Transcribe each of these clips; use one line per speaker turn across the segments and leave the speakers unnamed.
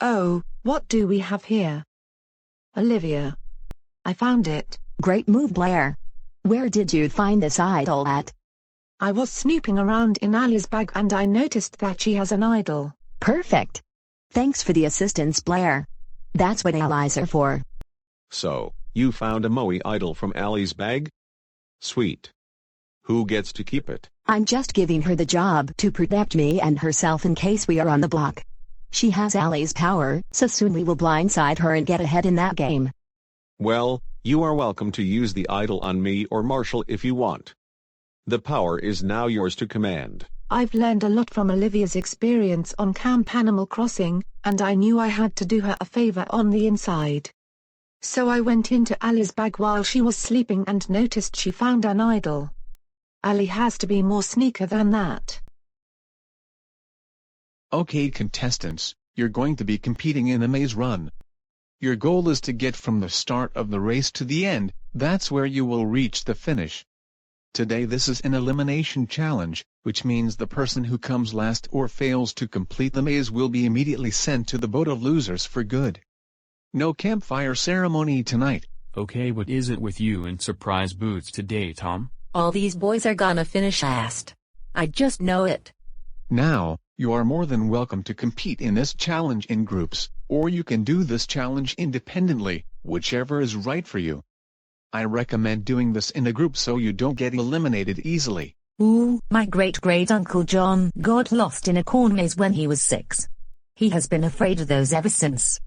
Oh, what do we have here? Olivia. I found it.
Great move, Blair. Where did you find this idol at?
I was snooping around in Ali's bag and I noticed that she has an idol.
Perfect. Thanks for the assistance, Blair. That's what allies are for.
So, you found a Moe idol from Ali's bag? Sweet. Who gets to keep it?
I'm just giving her the job to protect me and herself in case we are on the block. She has Ali's power, so soon we will blindside her and get ahead in that game.
Well, you are welcome to use the idol on me or Marshall if you want. The power is now yours to command.
I've learned a lot from Olivia's experience on Camp Animal Crossing, and I knew I had to do her a favor on the inside. So I went into Ali's bag while she was sleeping and noticed she found an idol. Ali has to be more sneaky than that.
Okay, contestants, you're going to be competing in a maze run. Your goal is to get from the start of the race to the end. That's where you will reach the finish. Today this is an elimination challenge, which means the person who comes last or fails to complete the maze will be immediately sent to the boat of losers for good. No campfire ceremony tonight.
Okay, what is it with you and surprise boots today, Tom?
All these boys are gonna finish last. I just know it.
Now, you are more than welcome to compete in this challenge in groups, or you can do this challenge independently, whichever is right for you. I recommend doing this in a group so you don't get eliminated easily.
Ooh, my great-great-uncle John got lost in a corn maze when he was 6. He has been afraid of those ever since.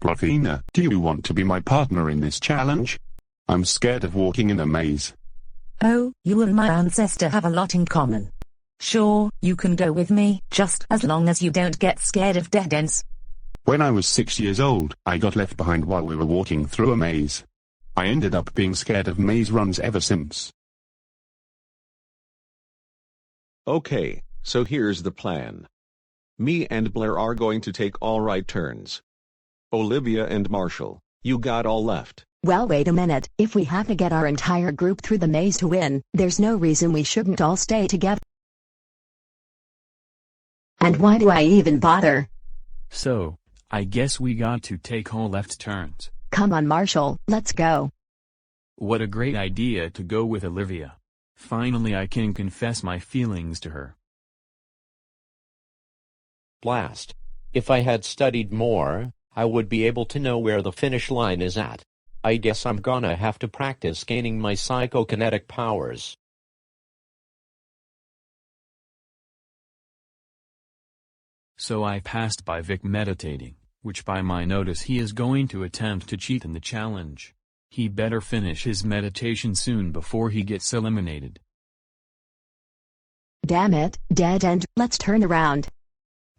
Rafina, do you want to be my partner in this challenge? I'm scared of walking in a maze.
Oh, you and my ancestor have a lot in common. Sure, you can go with me, just as long as you don't get scared of dead ends.
When I was 6 years old, I got left behind while we were walking through a maze. I ended up being scared of maze runs ever since.
Okay, so here's the plan. Me and Blair are going to take all right turns. Olivia and Marshall, you got all left.
Well, wait a minute. If we have to get our entire group through the maze to win, there's no reason we shouldn't all stay together. And why do I even bother?
So, I guess we got to take all left turns.
Come on, Marshall, let's go.
What a great idea to go with Olivia. Finally I can confess my feelings to her.
Blast. If I had studied more, I would be able to know where the finish line is at. I guess I'm gonna have to practice gaining my psychokinetic powers.
So I passed by Vic meditating, which by my notice he is going to attempt to cheat in the challenge. He better finish his meditation soon before he gets eliminated.
Damn it, dead end, let's turn around.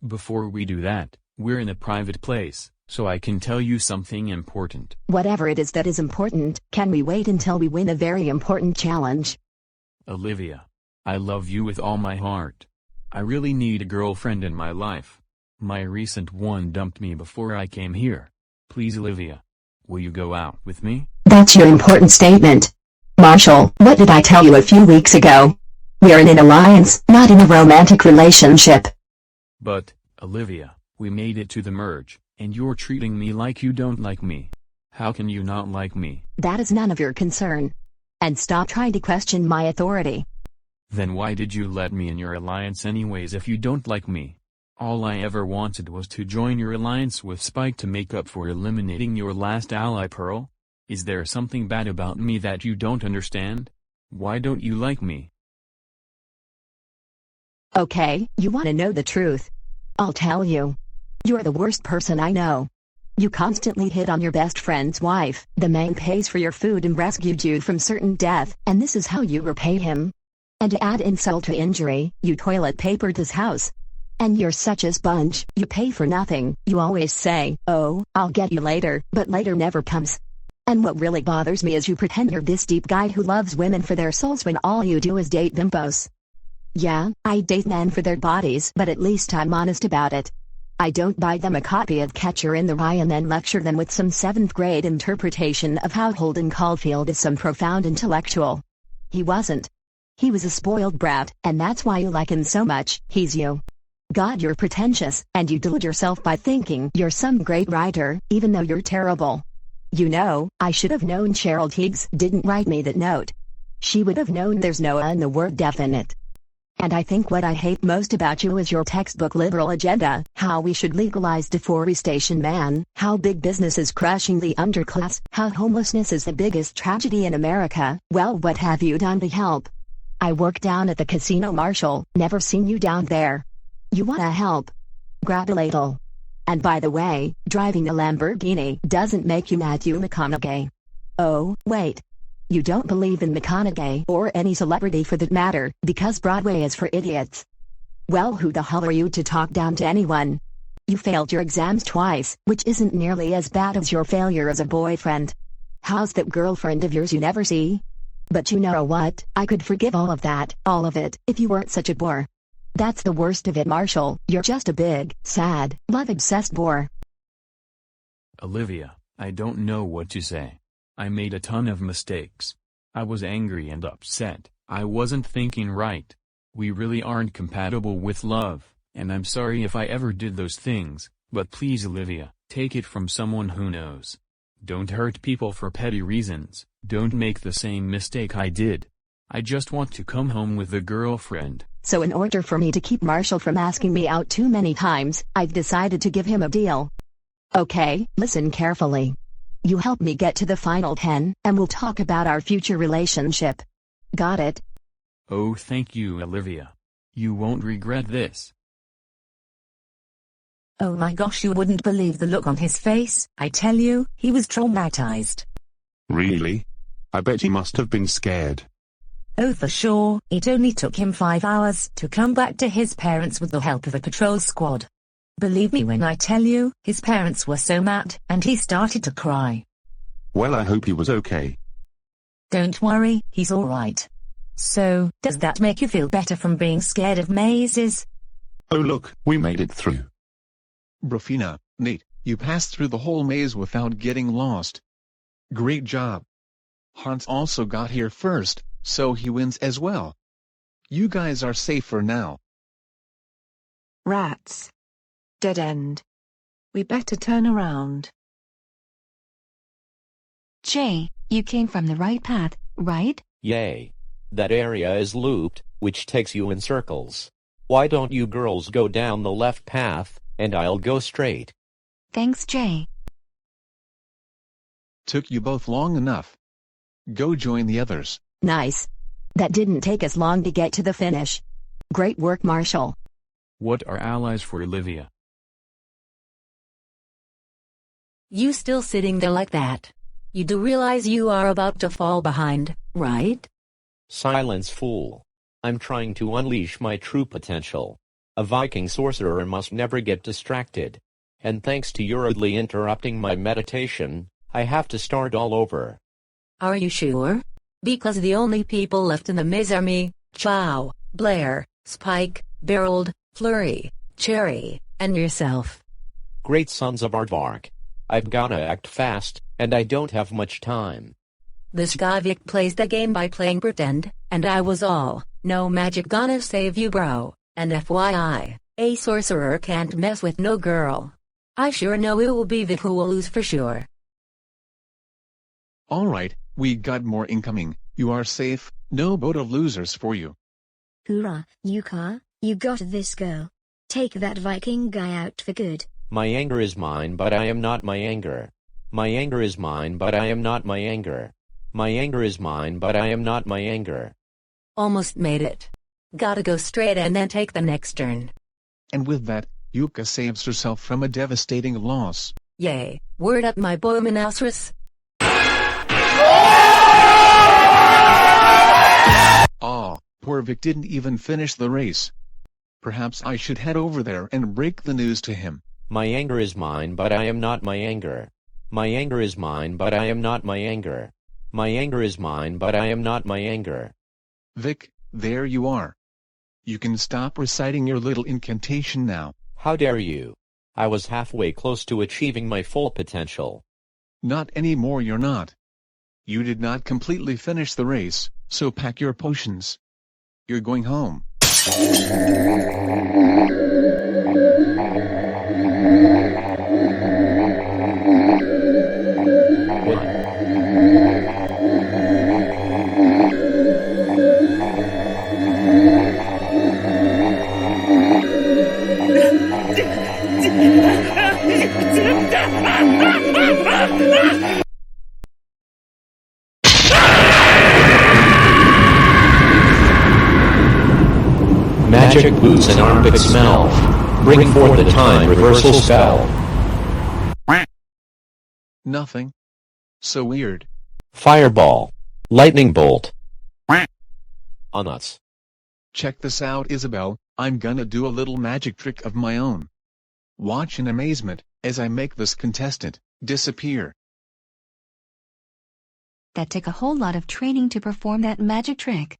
Before we do that, we're in a private place, so I can tell you something important.
Whatever it is that is important, can we wait until we win a very important challenge?
Olivia, I love you with all my heart. I really need a girlfriend in my life. My recent one dumped me before I came here. Please, Olivia, will you go out with me?
That's your important statement. Marshall, what did I tell you a few weeks ago? We're in an alliance, not in a romantic relationship.
But, Olivia, we made it to the merge, and you're treating me like you don't like me. How can you not like me?
That is none of your concern. And stop trying to question my authority.
Then why did you let me in your alliance anyways if you don't like me? All I ever wanted was to join your alliance with Spike to make up for eliminating your last ally, Pearl. Is there something bad about me that you don't understand? Why don't you like me?
Okay, you want to know the truth. I'll tell you. You're the worst person I know. You constantly hit on your best friend's wife. The man pays for your food and rescued you from certain death, and this is how you repay him. And to add insult to injury, you toilet papered his house. And you're such a sponge, you pay for nothing. You always say, "Oh, I'll get you later," but later never comes. And what really bothers me is you pretend you're this deep guy who loves women for their souls when all you do is date bimbos. Yeah, I date men for their bodies, but at least I'm honest about it. I don't buy them a copy of Catcher in the Rye and then lecture them with some 7th grade interpretation of how Holden Caulfield is some profound intellectual. He wasn't. He was a spoiled brat, and that's why you like him so much. He's you. God, you're pretentious, and you delude yourself by thinking you're some great writer, even though you're terrible. You know, I should have known Cheryl Teagues didn't write me that note. She would have known there's no in the word definite. And I think what I hate most about you is your textbook liberal agenda, how we should legalize deforestation, man, how big business is crushing the underclass, how homelessness is the biggest tragedy in America. Well, what have you done to help? I work down at the casino, Marshall, never seen you down there. You wanna help? Grab a ladle. And by the way, driving a Lamborghini doesn't make you Matthew McConaughey. Oh, wait. You don't believe in McConaughey or any celebrity for that matter, because Broadway is for idiots. Well, who the hell are you to talk down to anyone? You failed your exams twice, which isn't nearly as bad as your failure as a boyfriend. How's that girlfriend of yours you never see? But you know what, I could forgive all of that, all of it, if you weren't such a bore. That's the worst of it, Marshall, you're just a big, sad, love-obsessed bore.
Olivia, I don't know what to say. I made a ton of mistakes. I was angry and upset, I wasn't thinking right. We really aren't compatible with love, and I'm sorry if I ever did those things, but please Olivia, take it from someone who knows. Don't hurt people for petty reasons, don't make the same mistake I did. I just want to come home with a girlfriend.
So in order for me to keep Marshall from asking me out too many times, I've decided to give him a deal. Okay, listen carefully. You help me get to the final 10, and we'll talk about our future relationship. Got it?
Oh, thank you, Olivia. You won't regret this.
Oh my gosh, you wouldn't believe the look on his face. I tell you, he was traumatized.
Really? I bet he must have been scared.
Oh, for sure. It only took him 5 hours to come back to his parents with the help of a patrol squad. Believe me when I tell you, his parents were so mad, and he started to cry.
Well, I hope he was okay.
Don't worry, he's alright. So, does that make you feel better from being scared of mazes?
Oh look, we made it through.
Brofina, Nate, you passed through the whole maze without getting lost. Great job. Hans also got here first, so he wins as well. You guys are safe for now.
Rats. Dead end. We better turn around.
Jay, you came from the right path, right?
Yay. That area is looped, which takes you in circles. Why don't you girls go down the left path, and I'll go straight?
Thanks, Jay.
Took you both long enough. Go join the others.
Nice. That didn't take us long to get to the finish. Great work, Marshall.
What are allies for, Olivia?
You still sitting there like that? You do realize you are about to fall behind, right?
Silence, fool. I'm trying to unleash my true potential. A Viking sorcerer must never get distracted. And thanks to your rudely interrupting my meditation, I have to start all over.
Are you sure? Because the only people left in the maze are me, Chow, Blair, Spike, Berold, Flurry, Cherry, and yourself.
Great sons of Aardvark. I've gotta act fast, and I don't have much time.
This guy Vic plays the game by playing pretend, and I was all, no magic gonna save you, bro. And FYI, a sorcerer can't mess with no girl. I sure know it will be Vic who will lose for sure.
Alright, we got more incoming. You are safe, no boat of losers for you.
Hoorah, Yuka, you got this girl. Take that Viking guy out for good.
My anger is mine, but I am not my anger. My anger is mine, but I am not my anger. My anger is mine, but I am not my anger.
Almost made it. Gotta go straight and then take the next turn.
And with that, Yuka saves herself from a devastating loss.
Yay, word up my boy Minosaurus.
Aw, poor Vic didn't even finish the race. Perhaps I should head over there and break the news to him.
My anger is mine, but I am not my anger. My anger is mine, but I am not my anger. My anger is mine, but I am not my anger.
Vic, there you are. You can stop reciting your little incantation now.
How dare you? I was halfway close to achieving my full potential.
Not anymore, you're not. You did not completely finish the race, so pack your potions. You're going home.
magic boots and armpit smell. Bring forth the time reversal spell.
Nothing. So weird.
Fireball. Lightning bolt. On us.
Check this out, Isabel. I'm gonna do a little magic trick of my own. Watch in amazement as I make this contestant disappear.
That took a whole lot of training to perform that magic trick.